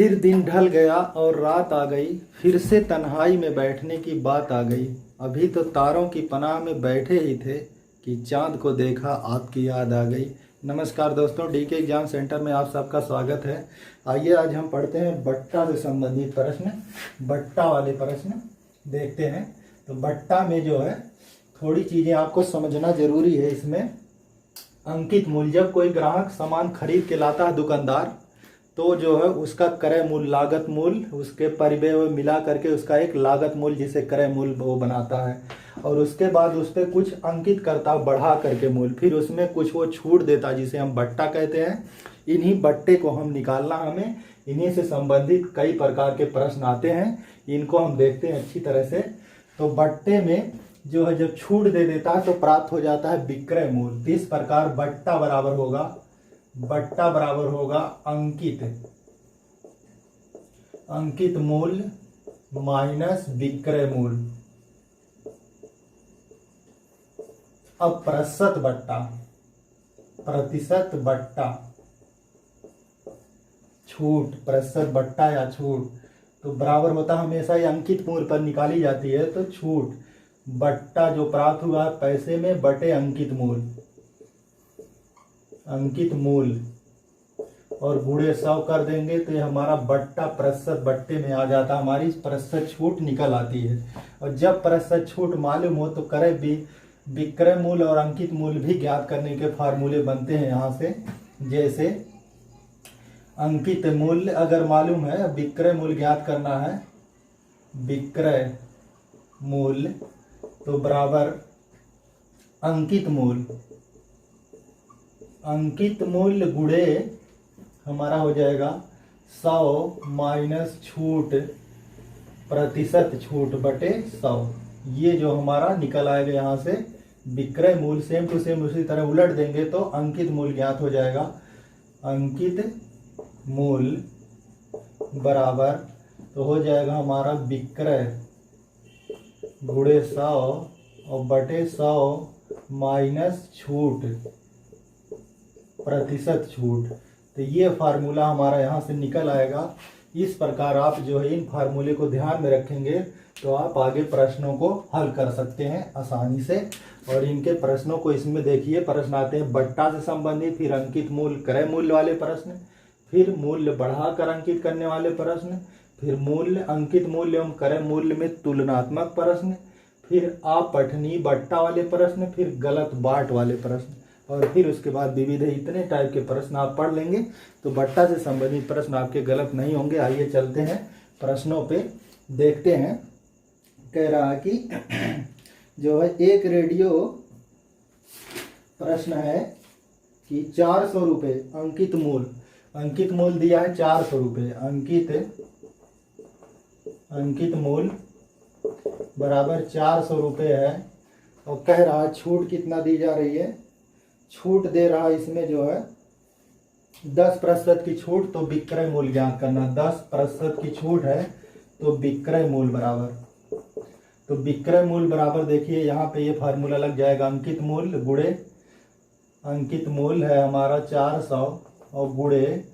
फिर दिन ढल गया और रात आ गई, फिर से तन्हाई में बैठने की बात आ गई। अभी तो तारों की पनाह में बैठे ही थे कि चांद को देखा आपकी याद आ गई। नमस्कार दोस्तों, डीके एग्जाम सेंटर में आप सबका स्वागत है। आइए आज हम पढ़ते हैं बट्टा से संबंधित प्रश्न। बट्टा वाले प्रश्न देखते हैं। तो बट्टा में जो है थोड़ी चीज़ें आपको समझना जरूरी है। इसमें अंकित मूल्य, जब कोई ग्राहक सामान खरीद के लाता है दुकानदार, तो जो है उसका क्रय मूल्य, लागत मूल्य, उसके परिव्यय मिला करके उसका एक लागत मूल्य जिसे क्रय मूल्य वो बनाता है। और उसके बाद उस पर कुछ अंकित करता बढ़ा करके मूल्य, फिर उसमें कुछ वो छूट देता जिसे हम बट्टा कहते हैं। इन्हीं बट्टे को हम निकालना, हमें इन्हीं से संबंधित कई प्रकार के प्रश्न आते हैं, इनको हम देखते हैं अच्छी तरह से। तो बट्टे में जो है जब छूट दे देता है तो प्राप्त हो जाता है विक्रय मूल्य। इस प्रकार बट्टा बराबर होगा अंकित मूल्य माइनस विक्रय मूल्य। अब प्रतिशत बट्टा छूट, प्रतिशत बट्टा या छूट तो बराबर होता है हमेशा ही अंकित मूल्य पर निकाली जाती है। तो छूट बट्टा जो प्राप्त हुआ पैसे में बटे अंकित मूल्य और गुणे 100 कर देंगे तो ये हमारा बट्टा प्रतिशत बट्टे में आ जाता है, हमारी प्रतिशत छूट निकल आती है। और जब प्रतिशत छूट मालूम हो तो क्रय विक्रय मूल्य और अंकित मूल्य भी ज्ञात करने के फार्मूले बनते हैं यहाँ से। जैसे अंकित मूल्य अगर मालूम है, विक्रय मूल्य ज्ञात करना है, विक्रय मूल्य तो बराबर अंकित मूल्य गुणे हमारा हो जाएगा 100 माइनस छूट, प्रतिशत छूट बटे 100। ये जो हमारा निकल आएगा यहाँ से विक्रय मूल्य। सेम टू सेम उसी तरह उलट देंगे तो अंकित मूल्य ज्ञात हो जाएगा। अंकित मूल्य बराबर तो हो जाएगा हमारा विक्रय गुणे 100 और बटे 100 माइनस छूट, प्रतिशत छूट। तो ये फार्मूला हमारा यहाँ से निकल आएगा। इस प्रकार आप जो है इन फार्मूले को ध्यान में रखेंगे तो आप आगे प्रश्नों को हल कर सकते हैं आसानी से। और इनके प्रश्नों को इसमें देखिए, प्रश्न आते हैं बट्टा से संबंधित, फिर अंकित मूल्य क्रय मूल्य वाले प्रश्न, फिर मूल्य बढ़ाकर अंकित करने वाले प्रश्न, फिर मूल्य अंकित मूल्य एवं क्रय मूल्य में तुलनात्मक प्रश्न, फिर अपठनीय बट्टा वाले प्रश्न, फिर गलत बाट वाले प्रश्न, और फिर उसके बाद विविध। इतने टाइप के प्रश्न आप पढ़ लेंगे तो बट्टा से संबंधित प्रश्न आपके गलत नहीं होंगे। आइए चलते हैं प्रश्नों पे, देखते हैं। कह रहा है कि जो है एक रेडियो प्रश्न है कि 400 रुपये अंकित मूल्य दिया है 400 रुपये। अंकित मूल्य बराबर 400 रुपये है। और कह रहा है छूट कितना दी जा रही है, छूट दे रहा है इसमें जो है 10% की छूट। तो विक्रय मूल्य ज्ञात करना, 10% की छूट है तो विक्रय मूल्य बराबर, तो विक्रय मूल्य बराबर देखिए यहाँ पे ये फार्मूला लग जाएगा। अंकित मूल्य गुणे, अंकित मूल्य है हमारा 400 और गुणे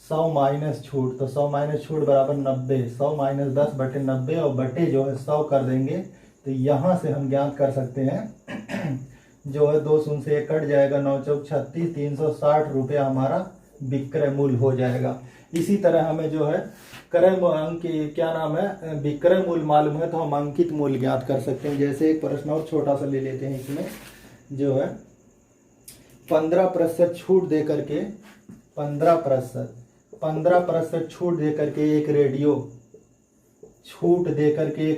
100 माइनस छूट, तो 100 माइनस छूट बराबर 90। 100 माइनस 10 बटे 90 और बटे जो है 100 कर देंगे तो यहाँ से हम ज्ञात कर सकते हैं जो है 2 शून्य से 1 कट जाएगा, 9 चौक 36, 360 रुपये हमारा विक्रय मूल्य हो जाएगा। इसी तरह हमें जो है क्या नाम है, विक्रय मूल्य मालूम है तो हम अंकित मूल्य ज्ञात कर सकते हैं। जैसे एक प्रश्न और छोटा सा ले लेते हैं। इसमें जो है 15% छूट दे करके 15% छूट दे करके एक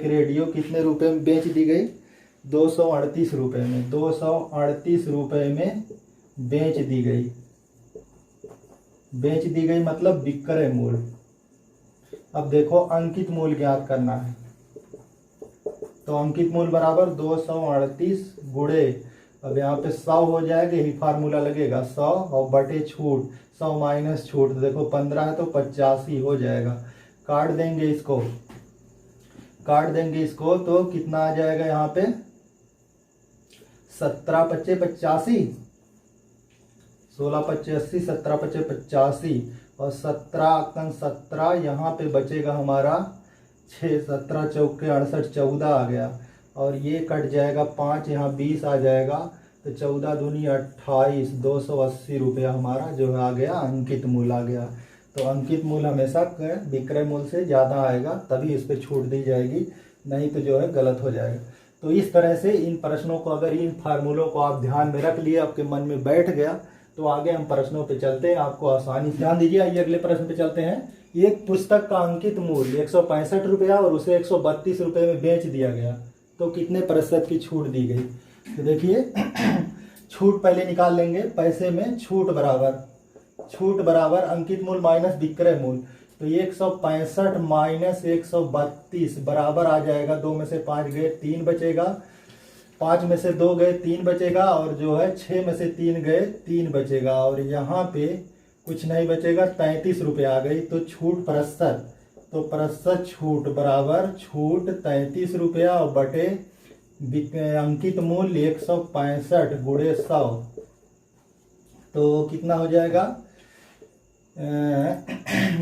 रेडियो कितने रुपए में बेच दी गई, 238 रुपये में, 238 रुपये में बेच दी गई मतलब विक्रय मूल्य। अब देखो अंकित मूल्य ज्ञात करना है तो अंकित मूल्य बराबर 238 गुणे, अब यहाँ पे 100 हो जाएगा, यही फार्मूला लगेगा 100 और बटे छूट 100 माइनस छूट, तो देखो 15 है तो 85 हो जाएगा। काट देंगे इसको तो कितना आ जाएगा यहाँ पे 17 पच्चे 85, 16 पच्चे 80, 17 पच्चे 85 और 17 अंक 17 यहाँ पे बचेगा हमारा 6, 17 चौके 68, 14 आ गया। और ये कट जाएगा 5, यहाँ 20 आ जाएगा, तो 14 दूनी 28, 280 रुपया हमारा जो है आ गया, अंकित मूल्य आ गया। तो अंकित मूल्य हमेशा विक्रय मूल्य से ज़्यादा आएगा, तभी इस पर छूट दी जाएगी, नहीं तो जो है गलत हो जाएगा। तो इस तरह से इन प्रश्नों को, अगर इन फार्मूलों को आप ध्यान में रख लिए, आपके मन में बैठ गया, तो आगे हम प्रश्नों पे चलते हैं, आपको आसानी से। ध्यान दीजिए, आइए अगले प्रश्न पे चलते हैं। एक पुस्तक का अंकित मूल्य 165 रुपया और उसे 132 रुपये में बेच दिया गया, तो कितने प्रतिशत की छूट दी गई? तो देखिए छूट पहले निकाल लेंगे। पैसे में छूट बराबर अंकित मूल्य माइनस विक्रय मूल्य। तो 165 माइनस 132 बराबर आ जाएगा, 2 में से 5 गए 3 बचेगा, 5 में से 2 गए 3 बचेगा, और जो है 6 में से 3 गए 3 बचेगा, और यहाँ पे कुछ नहीं बचेगा, 33 रुपये आ गई। तो छूट प्रतिशत, तो प्रतिशत छूट बराबर छूट 33 रुपया और बटे अंकित मूल्य 165 गुणे 100, तो कितना हो जाएगा?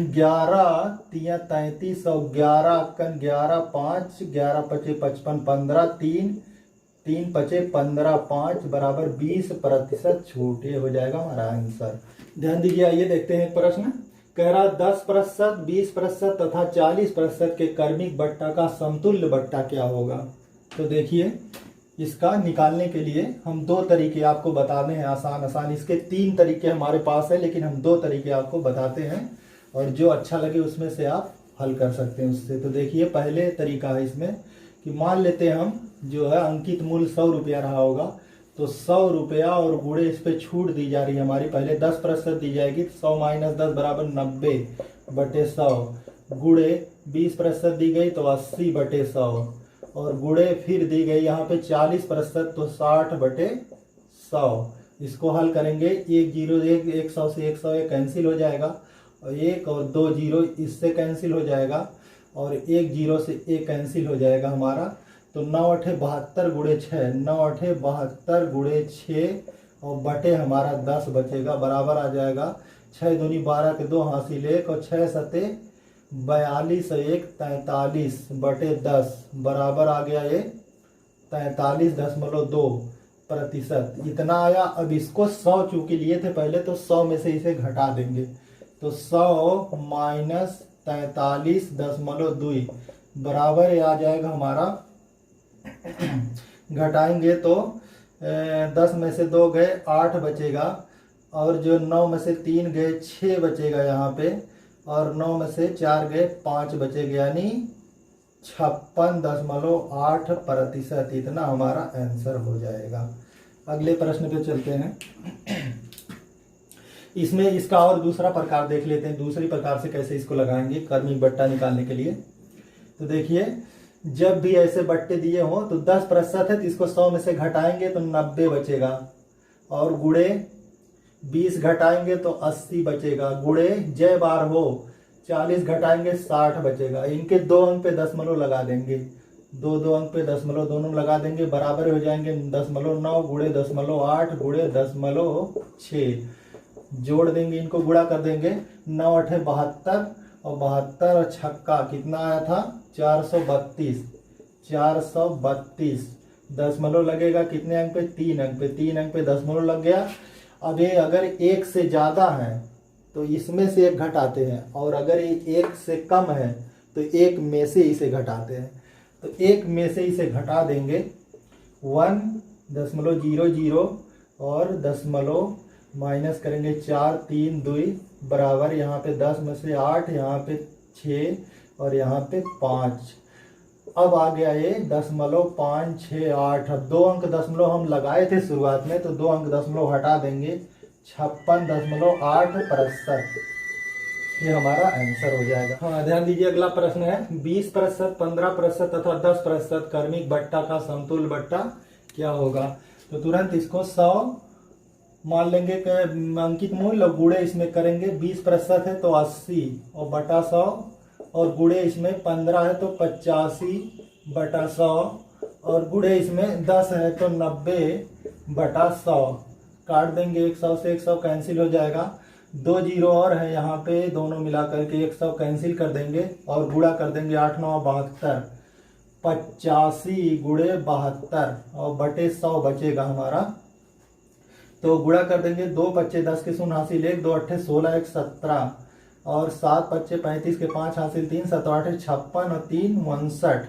11 तिया 33 और 11 कन 11 5 11 पचे 55 15 3 पचे 15 5 बराबर 20% छूट। ये हो जाएगा हमारा आंसर। ध्यान दीजिए, आइए देखते हैं प्रश्न। कह रहा 10%, 20% तथा 40% के क्रमिक बट्टा का समतुल्य बट्टा क्या होगा? तो देखिए, इसका निकालने के लिए हम 2 तरीके आपको बताने हैं, आसान। इसके 3 तरीके हमारे पास है, लेकिन हम 2 तरीके आपको बताते हैं, और जो अच्छा लगे उसमें से आप हल कर सकते हैं उससे। तो देखिए, पहले तरीका है इसमें कि मान लेते हैं हम जो है अंकित मूल्य 100 रुपया रहा होगा, तो 100 रुपया और गुणे इस पे छूट दी जा रही है हमारी, पहले 10% दी जाएगी, 100 माइनस 10 बराबर 90 बटे 100, गुणे 20% दी गई तो 80 बटे 100, और गुणे फिर दी गई यहाँ पे 40%, तो 60 बटे 100। इसको हल करेंगे, 1 0 1 100 से 100 कैंसिल हो जाएगा, और 1 और 2 0 इससे कैंसिल हो जाएगा, और 1 0 से 1 कैंसिल हो जाएगा हमारा। तो 9 8 72 गुणे 6, 9 8 72 गुणे 6 और बटे हमारा 10 बचेगा, बराबर आ जाएगा 6 दूनी 12 के 2 हासिल 1 और 6 सते 42 1 43 बटे 10 बराबर आ गया ये 43.2%। इतना आया। अब इसको 100 चूंकि लिए थे पहले, तो 100 में से इसे घटा देंगे, तो 100 माइनस 43.2 बराबर आ जाएगा हमारा घटाएंगे तो 10 में से 2 गए 8 बचेगा, और जो 9 में से 3 गए 6 बचेगा यहाँ पे, और 9 में से 4 गए 5 बचेगा, यानी 56.8%। इतना हमारा आंसर हो जाएगा। अगले प्रश्न पे चलते हैं। इसमें इसका और दूसरा प्रकार देख लेते हैं, दूसरी प्रकार से कैसे इसको लगाएंगे क्रमिक बट्टा निकालने के लिए। तो देखिए, जब भी ऐसे बट्टे दिए हो तो 10% है, तो इसको 100 में से घटाएंगे तो 90 बचेगा, और गुणे 20 घटाएंगे तो 80 बचेगा, गुणे जय बार हो 40 घटाएंगे 60 बचेगा। इनके 2 अंक पे दशमलव लगा देंगे, 2 अंक पे दशमलव दोनों लगा देंगे, बराबर हो जाएंगे 0.9 गुणे 0.8 गुणे 0.6, जोड़ देंगे, इनको गुणा कर देंगे, 9 8 72 और 72 और छक्का कितना आया था 432 दशमलव लगेगा कितने अंक पे 3 अंक पे, 3 अंक पे दशमलव लग गया। अब ये अगर 1 से ज्यादा है तो इसमें से 1 घटाते हैं, और अगर ये 1 से कम है तो 1 में से इसे घटाते हैं। तो 1 में से इसे घटा देंगे 1.00 और दशमलव माइनस करेंगे 4 3 2 बराबर, यहाँ पे 10 में से 8, यहाँ पे 6 और यहाँ पे 5। अब आ गया ये 0.568। अब 2 अंक दशमलव हम लगाए थे शुरुआत में, तो 2 अंक दशमलव हटा देंगे, 56.8%। ये हमारा आंसर हो जाएगा। हाँ, ध्यान दीजिए, अगला प्रश्न है 20%, 15% तथा 10% क्रमिक बट्टा का समतुल्य बट्टा क्या होगा? तो तुरंत इसको 100 मान लेंगे अंकित मूल्य, और गुणे इसमें करेंगे, 20% है तो 80 और बटा 100, और गुणे इसमें 15 है तो 85 बटा 100, और गुणे इसमें 10 है तो 90 बटा 100। काट देंगे, 100 से 100 कैंसिल हो जाएगा, दो जीरो और है यहाँ पे, दोनों मिला करके 100 कैंसिल कर देंगे और गुणा कर देंगे 8 9 72, 85 गुणे 72 और बटे 100 बचेगा हमारा। तो गुणा कर देंगे, 2 पच्चे 10 के शून्य हासिल 1, 2 अट्ठे 16 1 17 और 7 पच्चे 35 के 5 हासिल 3, 7 8 56 और 3 59,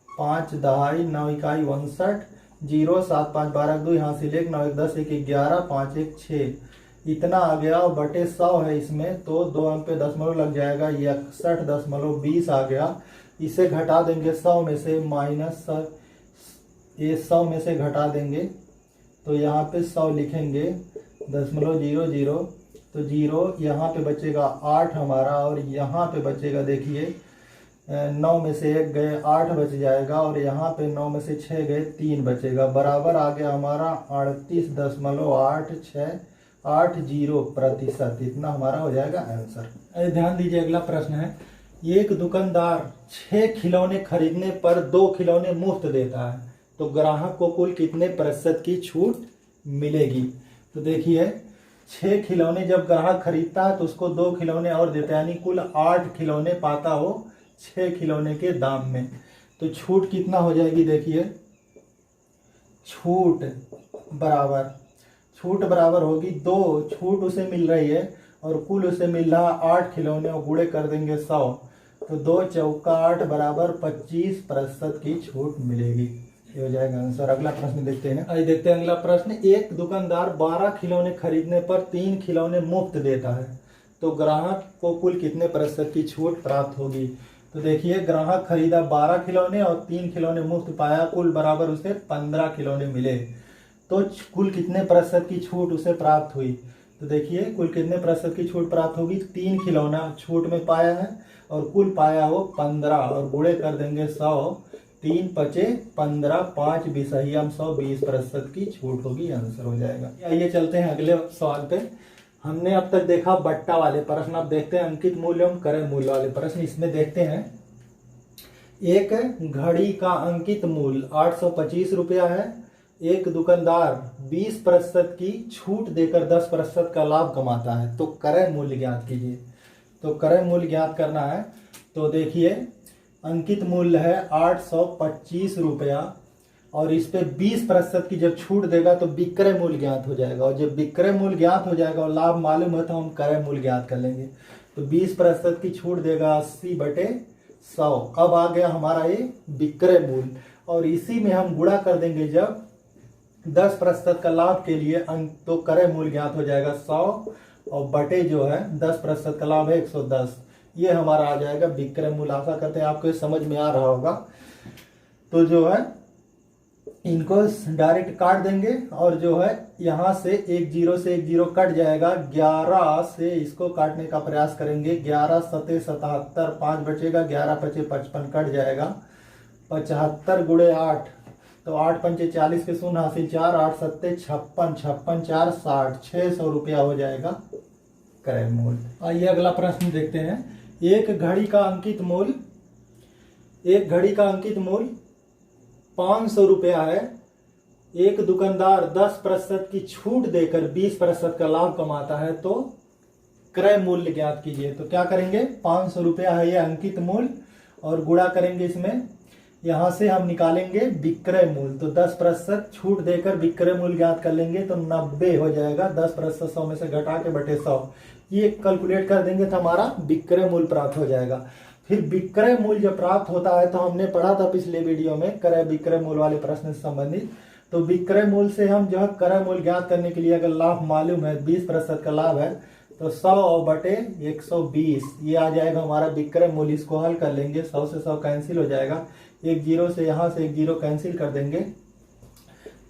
5 दहाई 9 इकाई 59, 0 7 5 12 2 हासिल 1, 9 1 10 1 11 5 1 6 इतना आ गया और बटे 100 है इसमें, तो 2 अंक पे दशमलव लग जाएगा, 61.20 आ गया। इसे घटा देंगे 100 में से, माइनस ये 100 में से घटा देंगे तो यहाँ पे 100 लिखेंगे, 0.00 तो 0 यहाँ पे बचेगा 8 हमारा और यहाँ पे बचेगा, देखिए 9 में से 1 गए 8 बच जाएगा और यहाँ पे 9 में से 6 गए 3 बचेगा, बराबर आ गया हमारा 38.80%। इतना हमारा हो जाएगा आंसर। ध्यान दीजिए, अगला प्रश्न है, एक दुकानदार 6 खिलौने खरीदने पर 2 खिलौने मुफ्त देता है, तो ग्राहक को कुल कितने प्रतिशत की छूट मिलेगी? तो देखिए 6 खिलौने जब ग्राहक खरीदता है तो उसको 2 खिलौने और देता है, यानी कुल 8 खिलौने पाता हो 6 खिलौने के दाम में। तो छूट कितना हो जाएगी? देखिए छूट बराबर होगी 2, छूट उसे मिल रही है और कुल उसे मिल रहा 8 खिलौने और गुणे कर देंगे 100, तो 2 चौका 8 बराबर 25% की छूट मिलेगी। ये हो जाएगा आंसर। अगला प्रश्न देखते हैं। आइए देखते हैं अगला प्रश्न, एक दुकानदार 12 खिलौने खरीदने पर 3 खिलौने मुफ्त देता है, तो ग्राहक को कुल कितने प्रतिशत की छूट प्राप्त होगी? तो देखिए ग्राहक खरीदा 12 खिलौने और 3 खिलौने मुफ्त पाया, कुल बराबर उसे 15 खिलौने मिले, तो कुल कितने प्रतिशत की छूट उसे प्राप्त हुई? तो देखिए कुल कितने प्रतिशत की छूट प्राप्त होगी? 3 खिलौना छूट में पाया है और कुल पाया हो 15 और गुणे कर देंगे 100, 3 पचे 15, 5 बिसही 120% की छूट होगी, आंसर हो जाएगा। आइए चलते हैं अगले सवाल पे। हमने अब तक देखा बट्टा वाले प्रश्न, अब देखते हैं अंकित मूल्य एवं क्रय मूल्य वाले प्रश्न। इसमें देखते हैं, एक घड़ी का अंकित मूल्य 825 रुपया है, एक दुकानदार 20% की छूट देकर 10% का लाभ कमाता है, तो क्रय मूल्य ज्ञात कीजिए। तो क्रय मूल्य ज्ञात करना है, तो देखिए अंकित मूल्य है 825 रुपया और इस पे 20% की जब छूट देगा तो विक्रय मूल्य ज्ञात हो जाएगा, और जब विक्रय मूल्य ज्ञात हो जाएगा और लाभ मालूम है तो हम क्रय मूल्य ज्ञात कर लेंगे। तो 20% की छूट देगा 80/100। अब आ गया हमारा ये विक्रय मूल्य और इसी में हम गुणा कर देंगे जब 10% का लाभ के लिए, तो क्रय मूल्य ज्ञात हो जाएगा 100 और बटे जो है 10% का लाभ है 110, ये हमारा आ जाएगा विक्रय मूल्य। आशा करते हैं आपको समझ में आ रहा होगा। तो जो है इनको डायरेक्ट काट देंगे और जो है यहाँ से 1 0 से 1 0 कट जाएगा, 11 से इसको काटने का प्रयास करेंगे, 11 सते 77, 5 बचेगा, 11 पचे 55 कट जाएगा, 75 गुणे 8 तो 8 पंचे 40 के शून्य हासिल 4, 8 सत्ते 56, 56 4 60, 600 रुपया हो जाएगा क्रय मूल्य। आइए अगला प्रश्न देखते हैं। एक घड़ी का अंकित मूल्य 500 रुपया है, एक दुकानदार 10% की छूट देकर 20% का लाभ कमाता है, तो क्रय मूल्य ज्ञात कीजिए। तो क्या करेंगे, 500 रुपया है ये अंकित मूल्य और गुणा करेंगे इसमें, यहां से हम निकालेंगे विक्रय मूल्य, तो 10% छूट देकर विक्रय मूल्य ज्ञात कर लेंगे तो 90 हो जाएगा, 10% 100 में से घटा के बटे 100, ये कैलकुलेट कर देंगे तो हमारा विक्रय मूल्य प्राप्त हो जाएगा। फिर विक्रय मूल्य जब प्राप्त होता है तो हमने पढ़ा था पिछले वीडियो में क्रय विक्रय मूल्य वाले प्रश्न से संबंधित, तो विक्रय मूल्य से हम जो है क्रय मूल्य ज्ञात करने के लिए अगर लाभ मालूम है 20% का लाभ है तो 100 बटे 120 ये आ जाएगा हमारा विक्रय मूल्य। इसको हल कर लेंगे, 100 से 100 कैंसिल हो जाएगा, 1 0 से यहाँ से 1 0 कैंसिल कर देंगे,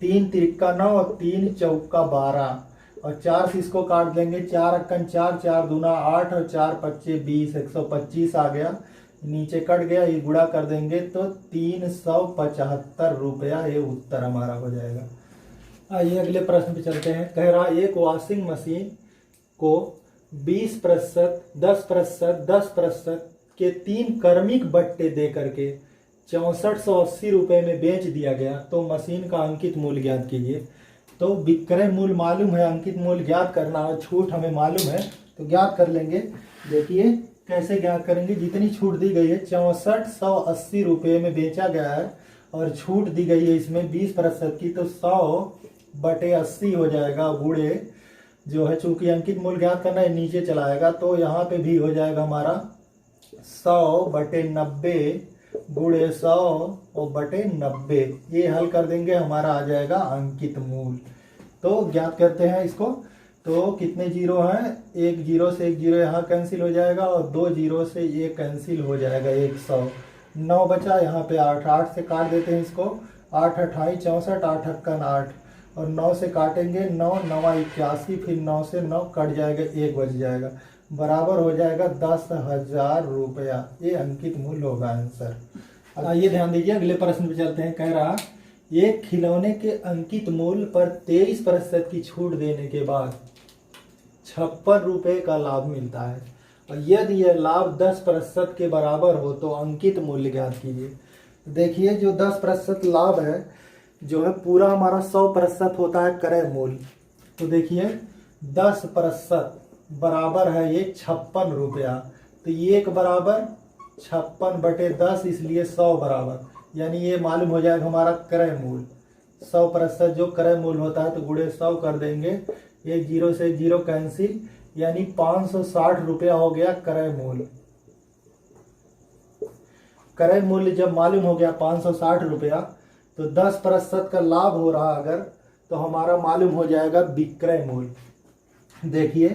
3 तिरका 9 और 3 चौका 12 और 4 से इसको काट देंगे, 4 अक्कन 4, 4 दूना 8 और 4 पच्चे 20, 125 आ गया, नीचे कट गया, ये गुणा कर देंगे तो 375 रुपया ये उत्तर हमारा हो जाएगा। आइए अगले प्रश्न पे चलते हैं। कह रहा एक वॉशिंग मशीन को 20%, 10%, 10% के 3 क्रमिक बट्टे दे करके 6480 रुपये में बेच दिया गया, तो मशीन का अंकित मूल्य ज्ञात कीजिए। तो विक्रय मूल्य मालूम है, अंकित मूल्य ज्ञात करना और छूट हमें मालूम है, तो ज्ञात कर लेंगे। देखिए कैसे ज्ञात करेंगे। जितनी छूट दी गई है 6480 रुपये में बेचा गया है और छूट दी गई है इसमें 20% की, तो 100/80 हो जाएगा गुणे जो है, चूंकि अंकित मूल्य ज्ञात करना है नीचे चलाएगा तो यहाँ पे भी हो जाएगा हमारा 100/90 गुणे 100/90। ये हल कर देंगे, हमारा आ जाएगा अंकित मूल्य। तो ज्ञात करते हैं इसको। तो कितने जीरो हैं, एक जीरो से एक जीरो यहाँ कैंसिल हो जाएगा और 2 जीरो से ये कैंसिल हो जाएगा, 100। 9 बचा, यहाँ पे 8, 8 से काट देते हैं इसको। 8 अट्ठाई 64, 8 अक्कन 8 और 9 से काटेंगे 9, 9 81, फिर 9 से 9 कट जाएगा, 1 बच जाएगा, बराबर हो जाएगा 10,000 रुपया। ये अंकित मूल्य होगा आंसर। आइए ध्यान दीजिए, अगले प्रश्न पे चलते हैं। कह रहा एक खिलौने के अंकित मूल्य पर 23% की छूट देने के बाद 56 रुपये का लाभ मिलता है और यदि यह लाभ 10% के बराबर हो तो अंकित मूल्य ज्ञात कीजिए। देखिए जो 10% लाभ है जो है पूरा हमारा 100% होता है क्रय मूल्य। तो देखिए 10% बराबर है ये 56 रुपया, तो ये एक बराबर 56/10, इसलिए 100 बराबर, यानी ये मालूम हो जाएगा हमारा क्रय मूल्य। 100% जो क्रय मूल्य होता है तो गुणे 100 कर देंगे, एक जीरो से जीरो कैंसिल, यानी 560 रुपया हो गया क्रय मूल्य। क्रय मूल्य जब मालूम हो गया 560 रुपया, तो 10% का लाभ हो रहा अगर, तो हमारा मालूम हो जाएगा विक्रय मूल्य। देखिए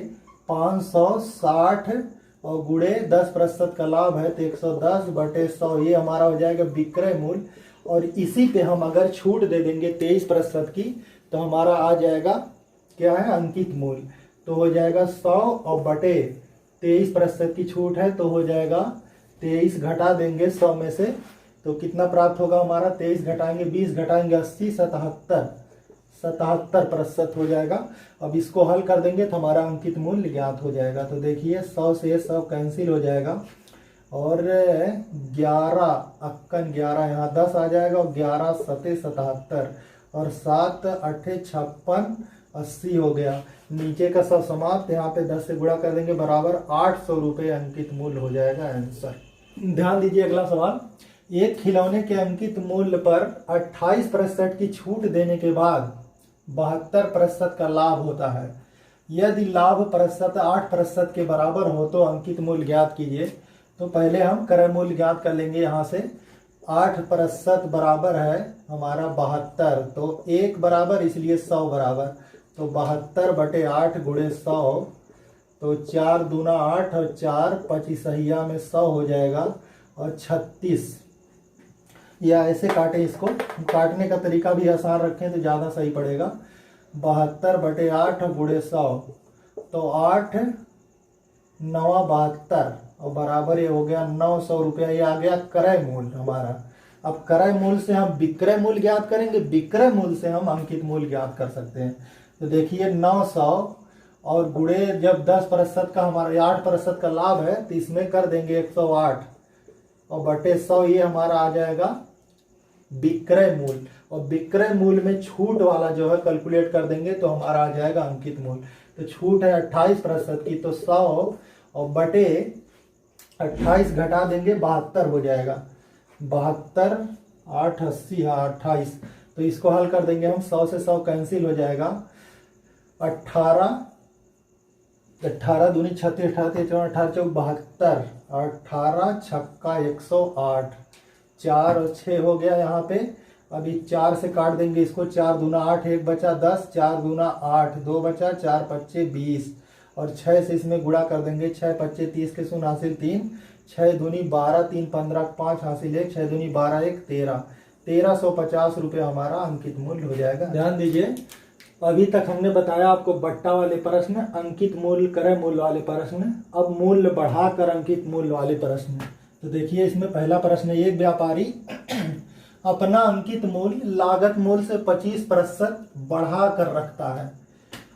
560 और गुणे 10% का लाभ है तो 110/100, ये हमारा हो जाएगा विक्रय मूल्य। और इसी पे हम अगर छूट दे देंगे 23% की, तो हमारा आ जाएगा क्या है, अंकित मूल्य। तो हो जाएगा 100 और बटे 23% की छूट है तो हो जाएगा 23, घटा देंगे 100 में से, तो कितना प्राप्त होगा हमारा, 23 घटाएंगे 20 घटाएंगे 80, 77% हो जाएगा। अब इसको हल कर देंगे तो हमारा अंकित मूल्य ज्ञात हो जाएगा। तो देखिए 100 से 100 कैंसिल हो जाएगा और 11 अक्कन 11 यहाँ 10 आ जाएगा और 11 सते 77 और 7 8 56 80 हो गया। नीचे का सब समाप्त, यहाँ पे 10 से गुणा कर देंगे, बराबर 800 रुपये अंकित मूल्य हो जाएगा आंसर। ध्यान दीजिए अगला सवाल। एक खिलौने के अंकित मूल्य पर 28% की छूट देने के बाद 72% का लाभ होता है। यदि लाभ प्रतिशत 8% के बराबर हो तो अंकित मूल्य ज्ञात कीजिए। तो पहले हम क्रय मूल्य ज्ञात कर लेंगे। यहाँ से 8% बराबर है हमारा 72, तो 1 बराबर इसलिए 100 बराबर, तो 72/8 गुणे 100, तो 4 दूना 8 और 4 पचीसहिया में 100 हो जाएगा और 36, या ऐसे काटे, इसको काटने का तरीका भी आसान रखें तो ज़्यादा सही पड़ेगा। 72/8 गुणे 100, तो 8 9 72 और बराबर ये हो गया 900 रुपया। ये आ गया क्रय मूल्य हमारा। अब क्रय मूल्य से हम विक्रय मूल्य ज्ञात करेंगे, विक्रय मूल्य से हम अंकित मूल्य ज्ञात कर सकते हैं। तो देखिए 900 और गुणे जब 10% का हमारा 8% का लाभ है तो इसमें कर देंगे 108 और बटे 100, ये हमारा आ जाएगा विक्रय मूल्य। और विक्रय मूल्य में छूट वाला जो है कैलकुलेट कर देंगे तो हमारा आ जाएगा अंकित मूल्य। तो छूट है 28% की, तो 100 और बटे 28 घटा देंगे 72 हो जाएगा। 72 8 80 28, तो इसको हल कर देंगे हम। 100 से 100 कैंसिल हो जाएगा। 18 दूनी 36, 38 18 चौक 72, 18 छक्का 108, 4 और 6 हो गया यहाँ पे। अभी 4 से काट देंगे इसको, 4 दूना 8, 1 बचा 10, 4 दूना 8, 2 बचा, 4 पच्चे 20 और 6 से इसमें गुणा कर देंगे। 6 पच्चे 30 के शून्य हासिल 3, 6 दूनी 12, 3 15 5 हासिल 1, 6 दूनी 12 1 13, 1350 रुपये हमारा अंकित मूल्य हो जाएगा। ध्यान दीजिए, अभी तक हमने बताया आपको बट्टा वाले प्रश्न, अंकित मूल्य, क्रय मूल्य वाले प्रश्न, अब मूल्य बढ़ाकर अंकित मूल्य वाले प्रश्न। तो देखिए इसमें पहला प्रश्न, एक व्यापारी अपना अंकित मूल्य लागत मूल्य से 25% बढ़ा कर रखता है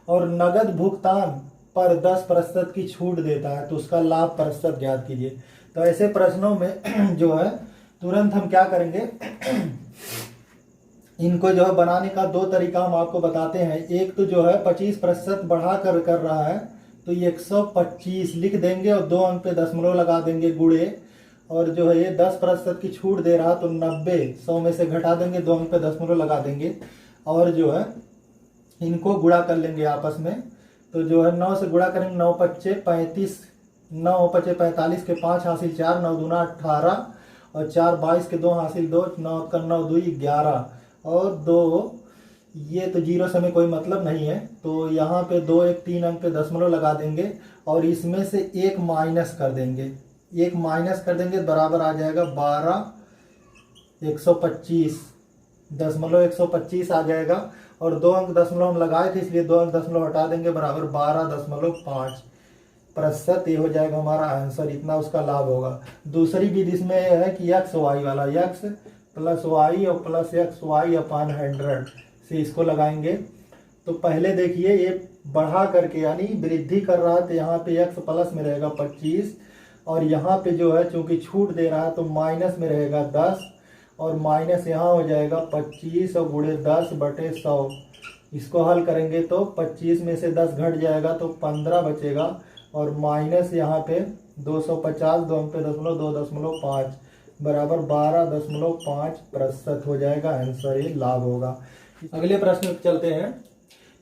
और नगद भुगतान पर 10% की छूट देता है, तो उसका लाभ प्रतिशत ज्ञात कीजिए। तो ऐसे प्रश्नों में जो है तुरंत हम क्या करेंगे, इनको जो है बनाने का दो तरीका हम आपको बताते हैं। एक तो जो है 25% बढ़ा कर रहा है, तो ये 125 लिख देंगे और 2 अंक पे दशमलव लगा देंगे गुणे। और जो है ये 10% की छूट दे रहा तो 90, 100 में से घटा देंगे, 2 अंक पे दशमलव लगा देंगे और जो है इनको गुणा कर लेंगे आपस में। तो जो है 9 से गुणा करेंगे, 9 पच्चे 35, 9 पच्चे 45 के 5 हासिल 4, 9 दूना 18 और 4 22 के 2 हासिल 2, 9 का 9 2 11 और 2, ये तो जीरो से हमें कोई मतलब नहीं है, तो यहाँ पे 2 1 3 अंक पे दशमलव लगा देंगे और इसमें से एक माइनस कर देंगे, एक माइनस कर देंगे, बराबर आ जाएगा 12 125, दशमलव 125 आ जाएगा। और 2 अंक दशमलव हम लगाए थे इसलिए 2 अंक दशमलव हटा देंगे, बराबर 12.5%। ये हो जाएगा हमारा आंसर, इतना उसका लाभ होगा। दूसरी विधि इसमें है कि एक्स वाई वाला, एक्स प्लस वाई और प्लस एक्स वाई अपान 100 से इसको लगाएंगे। तो पहले देखिए ये बढ़ा करके यानी वृद्धि कर रहा है, तो यहाँ पे एक्स प्लस में रहेगा 25 और यहाँ पे जो है चूंकि छूट दे रहा है तो माइनस में रहेगा 10 और माइनस यहाँ हो जाएगा 25 और गुणे 10/100। इसको हल करेंगे तो 25 में से 10 घट जाएगा तो 15 बचेगा और माइनस यहाँ पे 250, 2 अंक पे दशमलव 2.5 बराबर 12.5% हो जाएगा आंसर, ये लाभ होगा। अगले प्रश्न पे चलते हैं।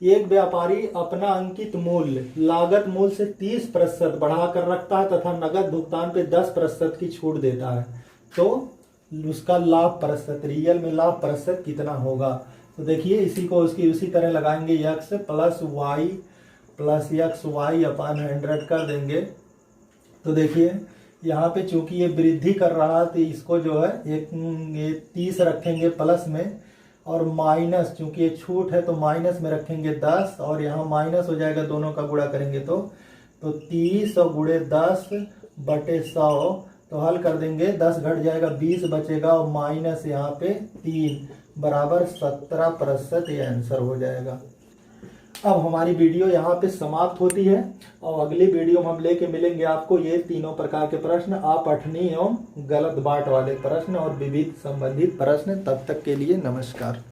एक व्यापारी अपना अंकित मूल्य लागत मूल्य से 30% बढ़ाकर रखता है तथा नगद भुगतान पे 10% की छूट देता है, तो उसका लाभ प्रतिशत, रियल में लाभ प्रतिशत कितना होगा। तो देखिए इसी को उसकी उसी तरह लगाएंगे, एक्स प्लस एक्स वाई अपान 100 कर देंगे। तो देखिए यहाँ पे चूंकि ये वृद्धि कर रहा है तो इसको जो है एक 30 रखेंगे प्लस में और माइनस, चूंकि ये छूट है तो माइनस में रखेंगे 10 और यहाँ माइनस हो जाएगा, दोनों का गुणा करेंगे तो 30 और गुणे 10/100। तो हल कर देंगे, 10 घट जाएगा 20 बचेगा और माइनस यहाँ पे 3 बराबर 17%, ये आंसर हो जाएगा। अब हमारी वीडियो यहाँ पे समाप्त होती है और अगली वीडियो में हम लेके मिलेंगे आपको ये तीनों प्रकार के प्रश्न, अपठनीय एवं गलत बाट वाले प्रश्न और विविध संबंधित प्रश्न। तब तक के लिए नमस्कार।